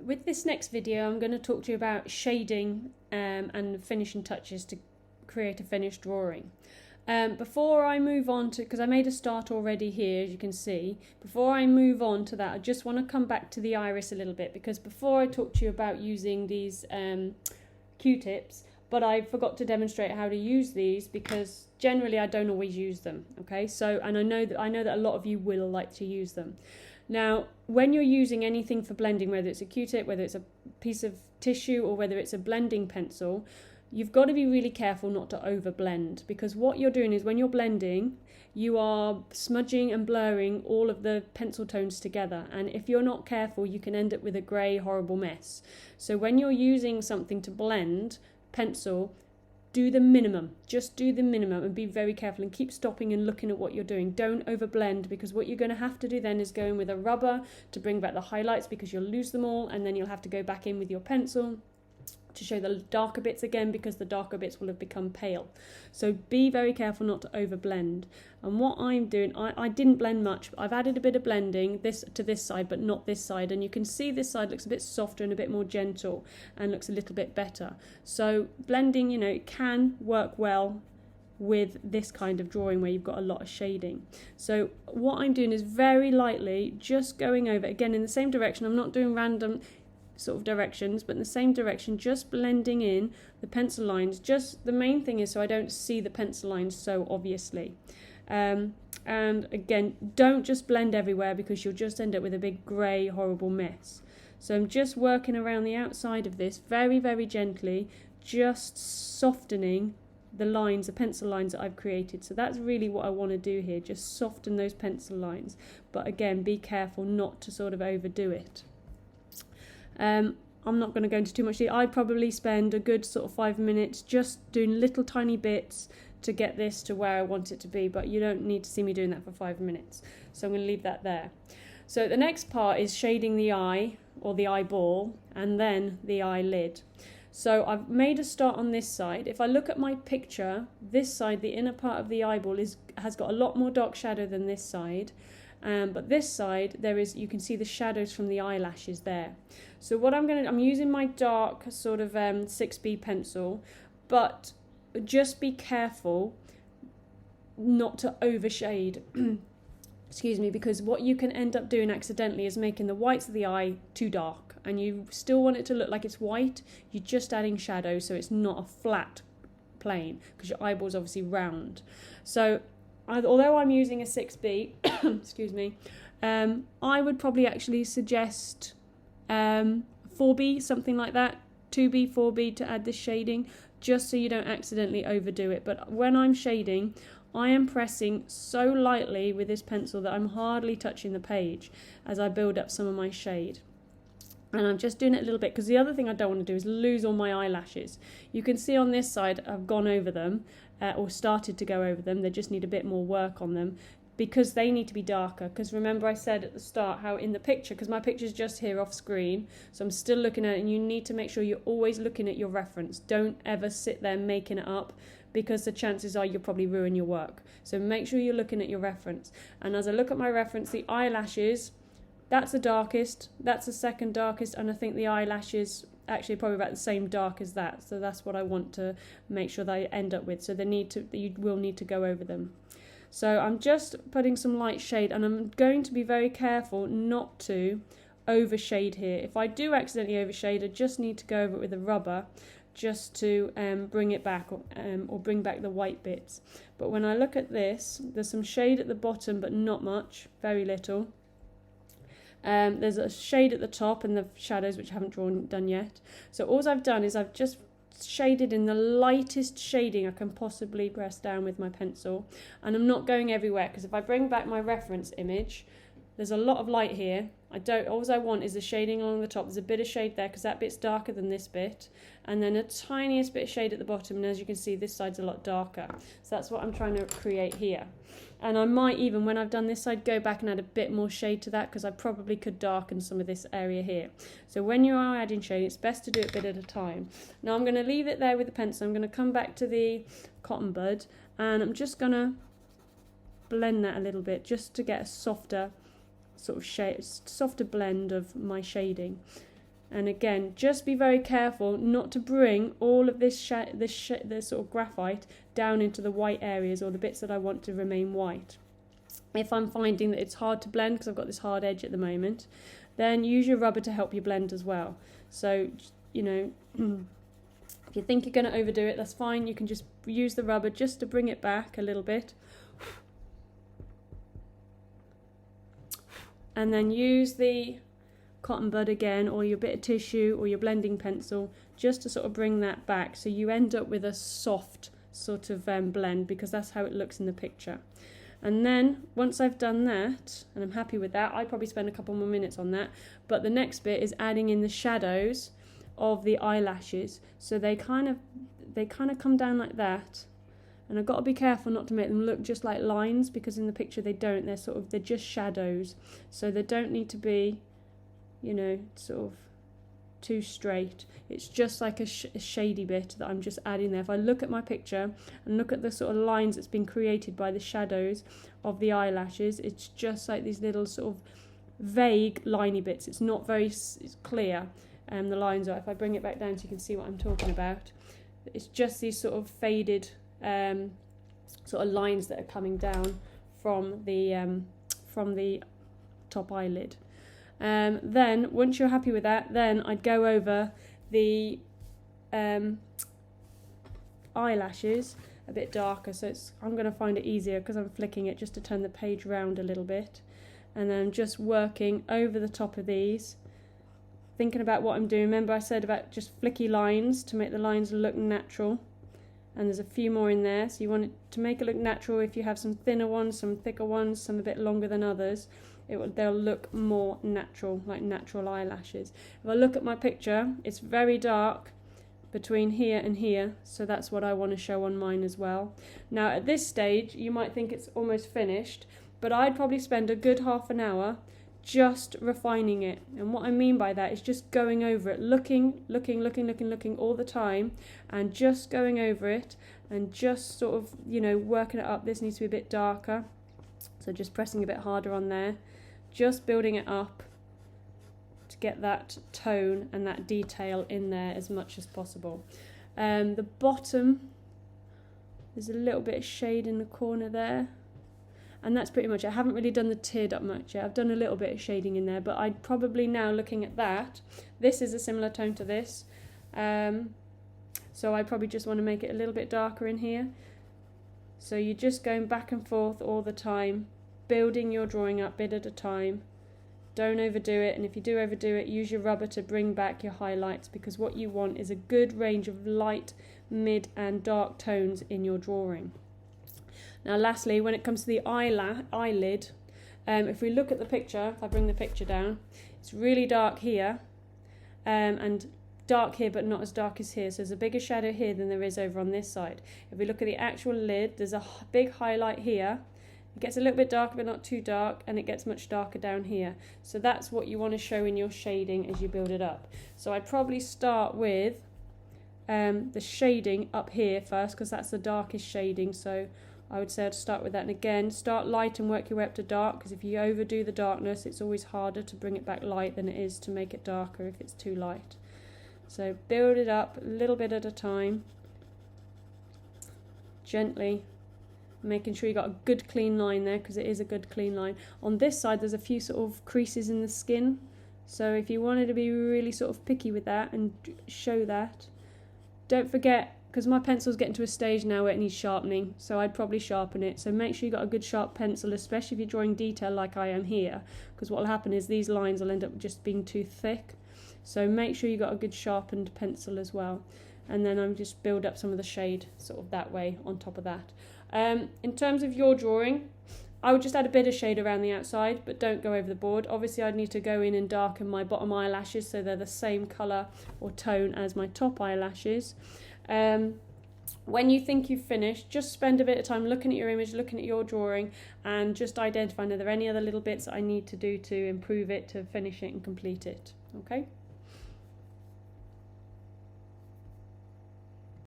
with this next video, I'm going to talk to you about shading and finishing touches to create a finished drawing. Before I move on to, because I made a start already here, as you can see, before I move on to that, I just want to come back to the iris a little bit, because before I talked to you about using these Q-tips, but I forgot to demonstrate how to use these because generally I don't always use them. Okay, so, and I know that a lot of you will like to use them. Now, when you're using anything for blending, whether it's a Q-tip, whether it's a piece of tissue, or whether it's a blending pencil, you've got to be really careful not to over blend, because what you're doing is when you're blending, you are smudging and blurring all of the pencil tones together, and if you're not careful, you can end up with a grey, horrible mess. So when you're using something to blend pencil, do the minimum, just do the minimum, and be very careful and keep stopping and looking at what you're doing. Don't over blend, because what you're going to have to do then is go in with a rubber to bring back the highlights, because you'll lose them all, and then you'll have to go back in with your pencil to show the darker bits again, because the darker bits will have become pale. So be very careful not to over blend. And what I'm doing, I didn't blend much. I've added a bit of blending to this side, but not this side, and you can see this side looks a bit softer and a bit more gentle and looks a little bit better. So blending, you know, it can work well with this kind of drawing where you've got a lot of shading. So what I'm doing is very lightly just going over, again in the same direction. I'm not doing random sort of directions, but in the same direction, just blending in the pencil lines. Just the main thing is so I don't see the pencil lines so obviously. And again, don't just blend everywhere, because you'll just end up with a big grey horrible mess. So I'm just working around the outside of this very, very gently, just softening the lines, the pencil lines that I've created. So that's really what I want to do here, just soften those pencil lines, but again, be careful not to sort of overdo it. I'm not going to go into too much detail. I'd probably spend a good sort of 5 minutes just doing little tiny bits to get this to where I want it to be, but you don't need to see me doing that for 5 minutes. So I'm going to leave that there. So the next part is shading the eye or the eyeball and then the eyelid. So I've made a start on this side. If I look at my picture, this side, the inner part of the eyeball has got a lot more dark shadow than this side. But this side, you can see the shadows from the eyelashes there. So what I'm using my dark sort of 6B pencil, but just be careful not to overshade. Excuse me, because what you can end up doing accidentally is making the whites of the eye too dark, and you still want it to look like it's white. You're just adding shadow, so it's not a flat plane, because your eyeball's obviously round. So although I'm using a 6B, excuse me, I would probably actually suggest 4B, something like that, 2B, 4B to add this shading, just so you don't accidentally overdo it. But when I'm shading, I am pressing so lightly with this pencil that I'm hardly touching the page as I build up some of my shade. And I'm just doing it a little bit, because the other thing I don't want to do is lose all my eyelashes. You can see on this side I've gone over them, or started to go over them. They just need a bit more work on them, because they need to be darker. Because remember I said at the start how in the picture, because my picture's just here off screen, so I'm still looking at it, and you need to make sure you're always looking at your reference. Don't ever sit there making it up, because the chances are you'll probably ruin your work. So make sure you're looking at your reference. And as I look at my reference, the eyelashes, that's the darkest, that's the second darkest, and I think the eyelashes actually probably about the same dark as that. So that's what I want to make sure that I end up with. So you will need to go over them. So I'm just putting some light shade, and I'm going to be very careful not to overshade here. If I do accidentally overshade, I just need to go over it with a rubber just to bring it back, or bring back the white bits. But when I look at this, there's some shade at the bottom, but not much, very little. There's a shade at the top and the shadows, which I haven't done yet. So all I've done is I've just shaded in the lightest shading I can possibly press down with my pencil, and I'm not going everywhere, because if I bring back my reference image, there's a lot of light here. All I want is the shading along the top. There's a bit of shade there because that bit's darker than this bit, and then a tiniest bit of shade at the bottom, and as you can see this side's a lot darker. So that's what I'm trying to create here. And I might even, when I've done this side, go back and add a bit more shade to that, because I probably could darken some of this area here. So when you are adding shade, it's best to do it a bit at a time. Now I'm going to leave it there with the pencil. I'm going to come back to the cotton bud, and I'm just going to blend that a little bit just to get a softer sort of shade, softer blend of my shading. And again, just be very careful not to bring all of this sort of graphite down into the white areas or the bits that I want to remain white. If I'm finding that it's hard to blend because I've got this hard edge at the moment, then use your rubber to help you blend as well. So, you know, if you think you're going to overdo it, that's fine. You can just use the rubber just to bring it back a little bit. And then use the cotton bud again, or your bit of tissue or your blending pencil, just to sort of bring that back, so you end up with a soft sort of blend, because that's how it looks in the picture. And then once I've done that, and I'm happy with that, I'd probably spend a couple more minutes on that, but the next bit is adding in the shadows of the eyelashes. So they kind of come down like that, and I've got to be careful not to make them look just like lines, because in the picture they don't. They're just shadows, so they don't need to be, you know, sort of too straight. It's just like a shady bit that I'm just adding there. If I look at my picture and look at the sort of lines that's been created by the shadows of the eyelashes, it's just like these little sort of vague liney bits. It's not very clear, the lines are. If I bring it back down so you can see what I'm talking about, it's just these sort of faded sort of lines that are coming down from the top eyelid. Then once you're happy with that, then I'd go over the eyelashes a bit darker. So I'm going to find it easier because I'm flicking it just to turn the page round a little bit, and then I'm just working over the top of these, thinking about what I'm doing. Remember I said about just flicky lines to make the lines look natural, and there's a few more in there, so you want it to make it look natural. If you have some thinner ones, some thicker ones, some a bit longer than others, they'll look more natural, like natural eyelashes. If I look at my picture, it's very dark between here and here, so that's what I want to show on mine as well. Now at this stage you might think it's almost finished, but I'd probably spend a good half an hour just refining it. And what I mean by that is just going over it, looking all the time, and just going over it and just sort of, you know, working it up. This needs to be a bit darker, so just pressing a bit harder on there, just building it up to get that tone and that detail in there as much as possible. The bottom, there's a little bit of shade in the corner there, and that's pretty much it. I haven't really done the teared up much yet. I've done a little bit of shading in there, but I'd probably now, looking at that, this is a similar tone to this, so I probably just want to make it a little bit darker in here. So you're just going back and forth all the time, building your drawing up bit at a time. Don't overdo it, and if you do overdo it, use your rubber to bring back your highlights, because what you want is a good range of light, mid and dark tones in your drawing. Now lastly, when it comes to the eyelid, if we look at the picture, if I bring the picture down, it's really dark here, and dark here but not as dark as here, so there's a bigger shadow here than there is over on this side. If we look at the actual lid, there's a big highlight here. It gets a little bit darker but not too dark, and it gets much darker down here. So that's what you want to show in your shading as you build it up. So I'd probably start with the shading up here first, because that's the darkest shading, so I would say I'd start with that. And again, start light and work your way up to dark, because if you overdo the darkness, it's always harder to bring it back light than it is to make it darker if it's too light. So build it up a little bit at a time, gently, making sure you got a good clean line there, because it is a good clean line. On this side there's a few sort of creases in the skin, so if you wanted to be really sort of picky with that and show that, don't forget, because my pencil's getting to a stage now where it needs sharpening, so I'd probably sharpen it. So make sure you got a good sharp pencil, especially if you're drawing detail like I am here, because what will happen is these lines will end up just being too thick. So make sure you got a good sharpened pencil as well. And then I'm just build up some of the shade sort of that way on top of that. In terms of your drawing, I would just add a bit of shade around the outside, but don't go over the board. Obviously I'd need to go in and darken my bottom eyelashes so they're the same colour or tone as my top eyelashes. When you think you've finished, just spend a bit of time looking at your image, looking at your drawing, and just identifying, are there any other little bits that I need to do to improve it, to finish it and complete it. Okay?